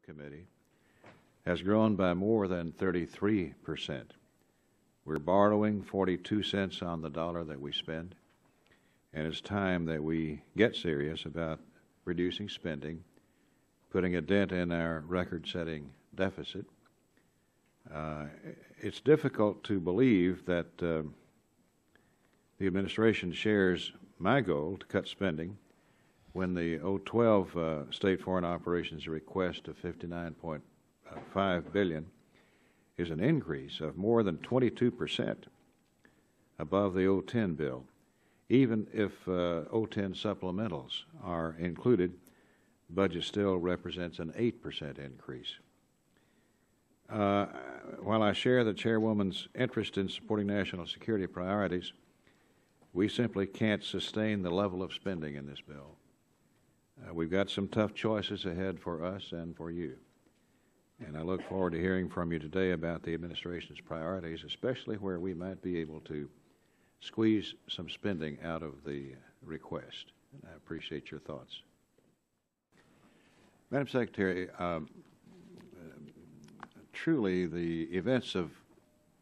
Committee has grown by more than 33%. We're borrowing 42 cents on the dollar that we spend, and it's time that we get serious about reducing spending, putting a dent in our record-setting deficit. It's difficult to believe that the administration shares my goal to cut spending when the 012 State Foreign Operations request of $59.5 billion is an increase of more than 22% above the 010 bill. Even if 010 supplementals are included, the budget still represents an 8% increase. While I share the Chairwoman's interest in supporting national security priorities, we simply can't sustain the level of spending in this bill. We've got some tough choices ahead for us and for you. And I look forward to hearing from you today about the administration's priorities, especially where we might be able to squeeze some spending out of the request. And I appreciate your thoughts. Madam Secretary, truly the events of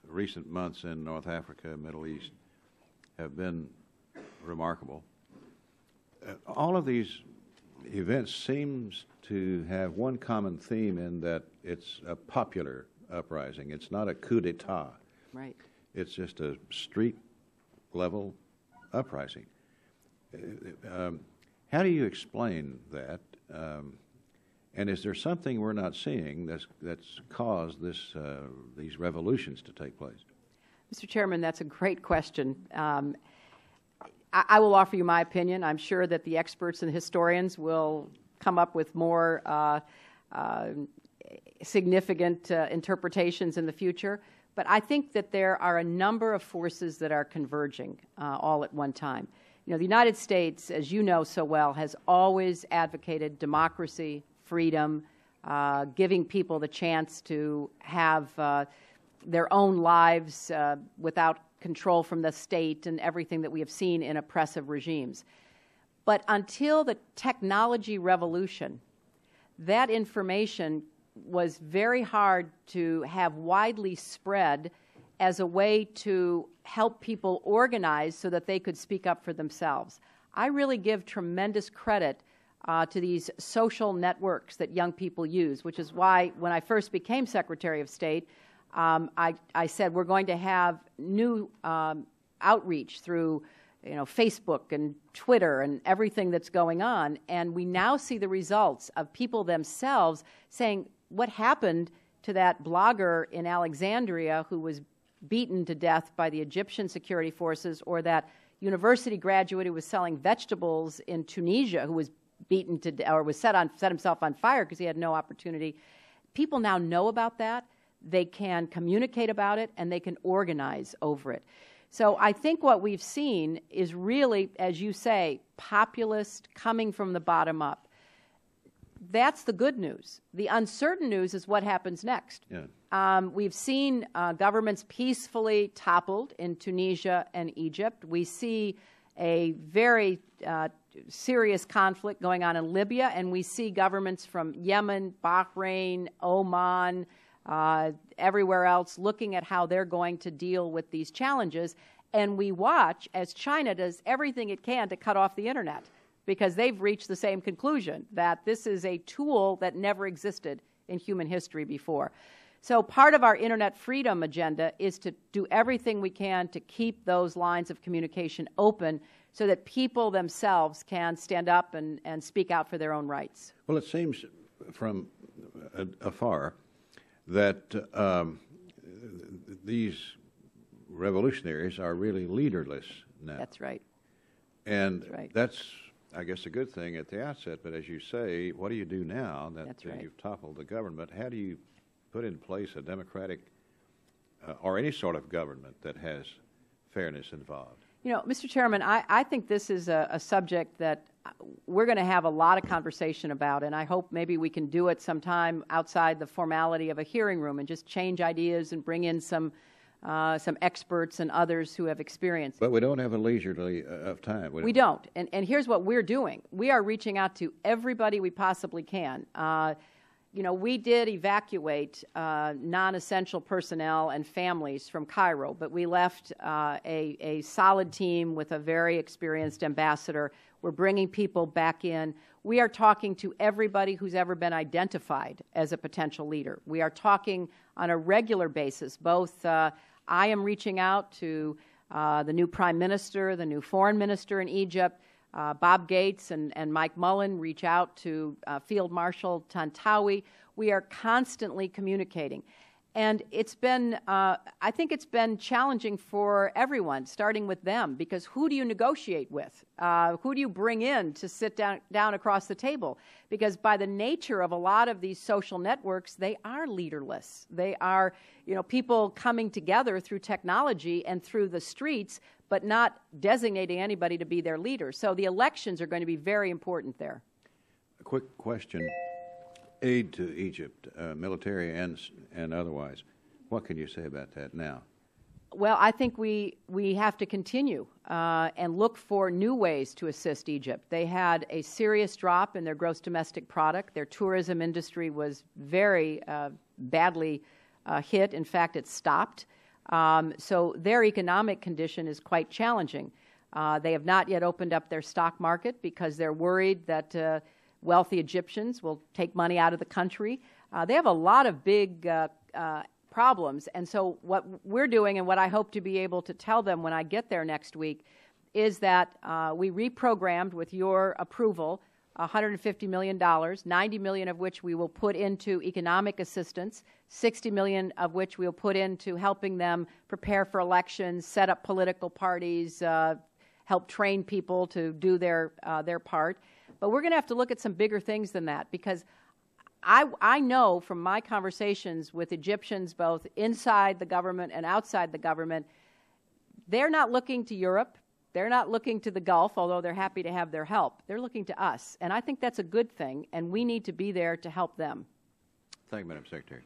recent months in North Africa and Middle East have been remarkable. All of these events seems to have one common theme in that it's a popular uprising. It's not a coup d'etat. Right. It's just a street-level uprising. How do you explain that? And is there something we're not seeing that's caused these revolutions to take place? Mr. Chairman, that's a great question. I will offer you my opinion. I'm sure that the experts and historians will come up with more significant interpretations in the future. But I think that there are a number of forces that are converging all at one time. You know, the United States, as you know so well, has always advocated democracy, freedom, giving people the chance to have their own lives without control from the state and everything that we have seen in oppressive regimes. But until the technology revolution, that information was very hard to have widely spread as a way to help people organize so that they could speak up for themselves. I really give tremendous credit to these social networks that young people use, which is why when I first became Secretary of State, I said we're going to have new outreach through Facebook and Twitter and everything that's going on. And we now see the results of people themselves saying what happened to that blogger in Alexandria who was beaten to death by the Egyptian security forces, or that university graduate who was selling vegetables in Tunisia who was beaten to death, or was set himself on fire because he had no opportunity. People now know about that. They can communicate about it, and they can organize over it. So I think what we've seen is really, as you say, populist, coming from the bottom up. That's the good news. The uncertain news is what happens next. Yeah. We've seen governments peacefully toppled in Tunisia and Egypt. We see a very serious conflict going on in Libya, and we see governments from Yemen, Bahrain, Oman, everywhere else looking at how they're going to deal with these challenges. And we watch as China does everything it can to cut off the Internet, because they've reached the same conclusion, that this is a tool that never existed in human history before. So part of our Internet freedom agenda is to do everything we can to keep those lines of communication open so that people themselves can stand up and speak out for their own rights. Well, it seems from afar that these revolutionaries are really leaderless now. That's right. And that's, I guess, a good thing at the outset. But as you say, what do you do now that you've toppled the government? How do you put in place a democratic or any sort of government that has fairness involved? You know, Mr. Chairman, I think this is a subject that we're going to have a lot of conversation about, and I hope maybe we can do it sometime outside the formality of a hearing room and just change ideas and bring in some experts and others who have experience. But we don't have a leisurely of time. We don't. And here's what we're doing. We are reaching out to everybody we possibly can. we did evacuate non-essential personnel and families from Cairo, but we left a solid team with a very experienced ambassador. We're bringing people back in. We are talking to everybody who's ever been identified as a potential leader. We are talking on a regular basis. Both I am reaching out to the new Prime Minister, the new Foreign Minister in Egypt. Bob Gates and Mike Mullen reach out to Field Marshal Tantawi. We are constantly communicating. And it's been, I think it's been challenging for everyone, starting with them, because who do you negotiate with? Who do you bring in to sit down across the table? Because by the nature of a lot of these social networks, they are leaderless. They are, people coming together through technology and through the streets, but not designating anybody to be their leader. So the elections are going to be very important there. A quick question. Aid to Egypt, military and otherwise. What can you say about that now? Well, I think we have to continue and look for new ways to assist Egypt. They had a serious drop in their gross domestic product. Their tourism industry was very badly hit. In fact, it stopped. So their economic condition is quite challenging. They have not yet opened up their stock market because they're worried that wealthy Egyptians will take money out of the country. They have a lot of big problems. And so what we're doing, and what I hope to be able to tell them when I get there next week, is that we reprogrammed, with your approval, $150 million, $90 million of which we will put into economic assistance, $60 million of which we will put into helping them prepare for elections, set up political parties, help train people to do their part. But we're going to have to look at some bigger things than that, because I know from my conversations with Egyptians, both inside the government and outside the government, they're not looking to Europe. They're not looking to the Gulf, although they're happy to have their help. They're looking to us. And I think that's a good thing, and we need to be there to help them. Thank you, Madam Secretary.